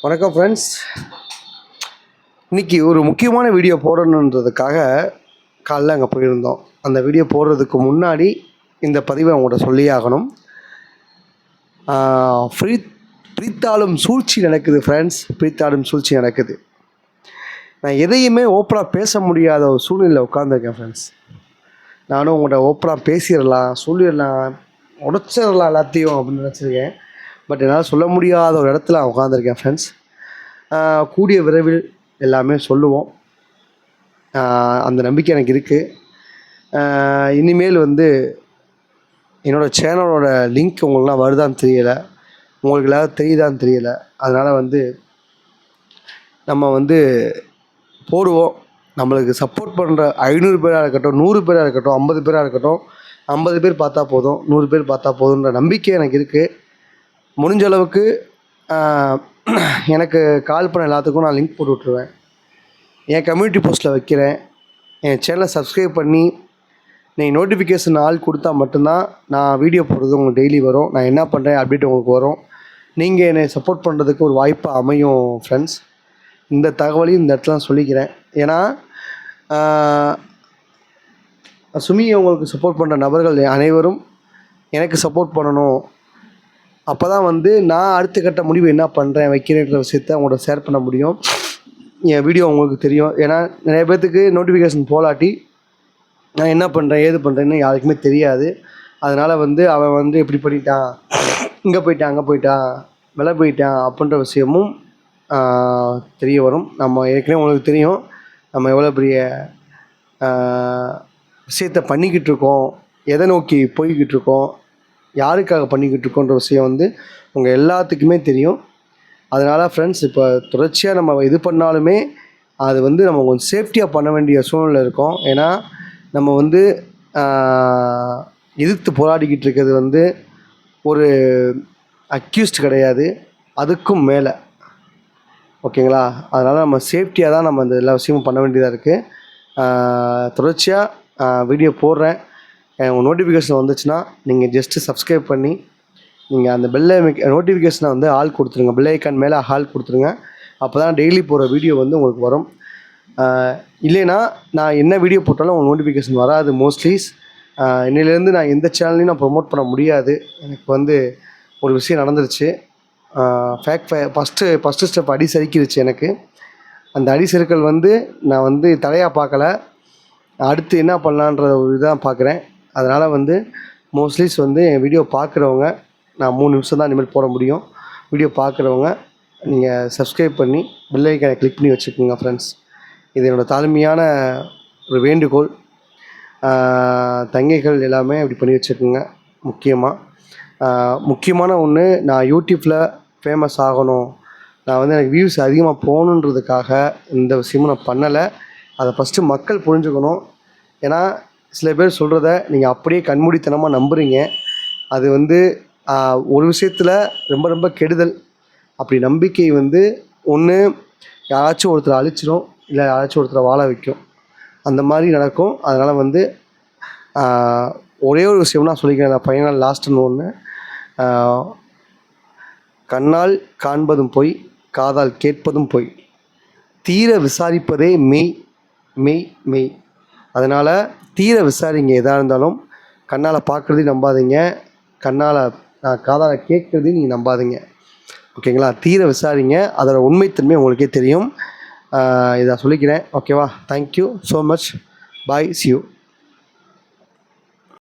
வணக்கம் ஃப்ரெண்ட்ஸ். இன்றைக்கி ஒரு முக்கியமான வீடியோ போடணுன்றதுக்காக காலைல அங்கே போயிருந்தோம். அந்த வீடியோ போடுறதுக்கு முன்னாடி இந்த பதிவை அவங்கள்ட்ட சொல்லியே ஆகணும். பிரித்தாளும் சூழ்ச்சி நடக்குது ஃப்ரெண்ட்ஸ், பிரித்தாளும் சூழ்ச்சி நடக்குது. நான் எதையுமே ஓப்பனாக பேச முடியாத ஒரு சூழ்நிலையில் உட்காந்துருக்கேன் ஃப்ரெண்ட்ஸ். நானும் உங்கள்கிட்ட ஓப்பனாக பேசிடலாம், சொல்லிடலாம், உடச்சிடலாம் எல்லாத்தையும் அப்படின்னு நினச்சிருக்கேன். பட் என்னால் சொல்ல முடியாத ஒரு இடத்துல நான் உட்காந்துருக்கேன் ஃப்ரெண்ட்ஸ். கூடிய விரைவில் எல்லாமே சொல்லுவோம், அந்த நம்பிக்கை எனக்கு இருக்குது. இனிமேல் என்னோடய சேனலோட லிங்க் உங்களுக்குலாம் வருதான்னு தெரியலை, உங்களுக்கு எல்லாம் தெரியுதான்னு தெரியலை. அதனால் நம்ம போடுவோம். நம்மளுக்கு சப்போர்ட் பண்ணுற 500 பேராக இருக்கட்டும், 100 பேராக இருக்கட்டும், 50 பேராக இருக்கட்டும், 50 பேர் பார்த்தா போதும், 100 பேர் பார்த்தா போதுன்ற நம்பிக்கை எனக்கு இருக்குது. முடிஞ்ச அளவுக்கு எனக்கு கால் பண்ண எல்லாத்துக்கும் நான் லிங்க் போட்டு விட்ருவேன். என் கம்யூனிட்டி போஸ்ட்டில் வைக்கிறேன். என் சேனலை சப்ஸ்கிரைப் பண்ணி நீங்கள் நோட்டிஃபிகேஷன் ஆள் கொடுத்தா மட்டும்தான் நான் வீடியோ போடுறது உங்களுக்கு டெய்லி வரும். நான் என்ன பண்ணுறேன் அப்டேட் உங்களுக்கு வரும். நீங்கள் என்னை சப்போர்ட் பண்ணுறதுக்கு ஒரு வாய்ப்பு அமையும் ஃப்ரெண்ட்ஸ். இந்த தகவலையும் இந்த இடத்துல சொல்லிக்கிறேன். ஏன்னா சுமியை உங்களுக்கு சப்போர்ட் பண்ணுற நபர்கள் அனைவரும் எனக்கு சப்போர்ட் பண்ணணும். அப்போ தான் நான் அடுத்த கட்ட முடிவு என்ன பண்ணுறேன் வைக்கிறேன்ற விஷயத்த உங்களோட ஷேர் பண்ண முடியும். என் வீடியோ உங்களுக்கு தெரியும். ஏன்னா நிறைய பேர்த்துக்கு நோட்டிஃபிகேஷன் போலாட்டி நான் என்ன பண்ணுறேன் ஏது பண்ணுறேன்னு யாருக்குமே தெரியாது. அதனால் அவன் இப்படி பண்ணிட்டான், இங்கே போயிட்டான், அங்கே போயிட்டான், விலை போயிட்டான் அப்படின்ற விஷயமும் தெரிய வரும். நம்ம ஏற்கனவே உங்களுக்கு தெரியும் நம்ம எவ்வளோ பெரிய விஷயத்த பண்ணிக்கிட்டு இருக்கோம், எதை நோக்கி போய்கிட்டு இருக்கோம், யாருக்காக பண்ணிக்கிட்டு இருக்கோன்ற விஷயம் உங்கள் எல்லாத்துக்குமே தெரியும். அதனால் ஃப்ரெண்ட்ஸ், இப்போ தொடர்ச்சியாக நம்ம இது பண்ணாலுமே அது நம்ம கொஞ்சம் சேஃப்டியாக பண்ண வேண்டிய சூழ்நிலை இருக்கும். ஏன்னா நம்ம எதிர்த்து போராடிக்கிட்டு இருக்கிறது ஒரு அக்யூஸ்ட் கிடையாது, அதுக்கும் மேலே. ஓகேங்களா? அதனால் நம்ம சேஃப்டியாக தான் நம்ம இந்த எல்லா விஷயமும் பண்ண வேண்டியதாக இருக்குது. தொடர்ச்சியாக வீடியோ போடுறேன். உங்கள் நோட்டிஃபிகேஷன் வந்துச்சுன்னா நீங்கள் ஜஸ்ட்டு சப்ஸ்கிரைப் பண்ணி நீங்கள் அந்த நோட்டிஃபிகேஷனை ஆள் கொடுத்துருங்க. பெல் ஐக்கான் மேலே ஆள் கொடுத்துருங்க. அப்போ தான் டெய்லி போகிற வீடியோ உங்களுக்கு வரும். இல்லைன்னா நான் என்ன வீடியோ போட்டாலும் உங்களுக்கு நோட்டிஃபிகேஷன் வராது மோஸ்ட்லிஸ். இன்னிலேருந்து நான் எந்த சேனல்லையும் நான் ப்ரொமோட் பண்ண முடியாது. எனக்கு ஒரு விஷயம் நடந்துருச்சு. ஃபஸ்ட்டு ஸ்டெப் அடி சறுக்கிடுச்சு எனக்கு. அந்த அடி சறுக்கல் நான் தலையாக பார்க்கல, அடுத்து என்ன பண்ணலான்ற ஒரு இதாக பார்க்குறேன். அதனால் மோஸ்ட்லிஸ் என் வீடியோ பார்க்குறவங்க, நான் 3 நிமிஷம் தான் இனிமேல் போட முடியும். வீடியோ பார்க்குறவங்க நீங்கள் சப்ஸ்கிரைப் பண்ணி பெல் ஐக்கானை கிளிக் பண்ணி வச்சுக்கோங்க ஃப்ரெண்ட்ஸ். இது என்னோடய தாழ்மையான ஒரு வேண்டுகோள். தங்கைகள் எல்லாமே அப்படி பண்ணி வச்சுக்கோங்க. முக்கியமான ஒன்று, நான் யூடியூப்பில் ஃபேமஸ் ஆகணும், நான் எனக்கு வியூஸ் அதிகமாக போகணுன்றதுக்காக இந்த விஷயமும் நான் பண்ணலை. அதை ஃபஸ்ட்டு மக்கள் புரிஞ்சுக்கணும். ஏன்னா சில பேர் சொல்கிறத நீங்கள் அப்படியே கண்மூடித்தனமாக நம்புகிறீங்க. அது ஒரு விஷயத்தில் ரொம்ப ரொம்ப கெடுதல். அப்படி நம்பிக்கை ஒன்று யாராச்சும் ஒருத்தரை அழிச்சிடும், இல்லை யாராச்சும் ஒருத்தரை வாழ வைக்கும், அந்த மாதிரி நடக்கும். அதனால் ஒரே ஒரு விஷயம் நான் சொல்லிக்கிறேன். நான் ஃபைனல் லாஸ்ட்டுன்னு ஒன்று, கண்ணால் காண்பதும் பொய், காதால் கேட்பதும் பொய், தீர விசாரிப்பதே மெய் மெய் மெய். அதனால் தீர விசாரிங்க. எதாக இருந்தாலும் கண்ணால் பார்க்குறதையும் நம்பாதீங்க, காதால் கேட்குறதையும் நீங்கள் நம்பாதீங்க. ஓகேங்களா? தீர விசாரிங்க, அதோட உண்மைத்தன்மை உங்களுக்கே தெரியும். இதை சொல்லிக்கிறேன். ஓகேவா? Thank you so much. Bye, C you.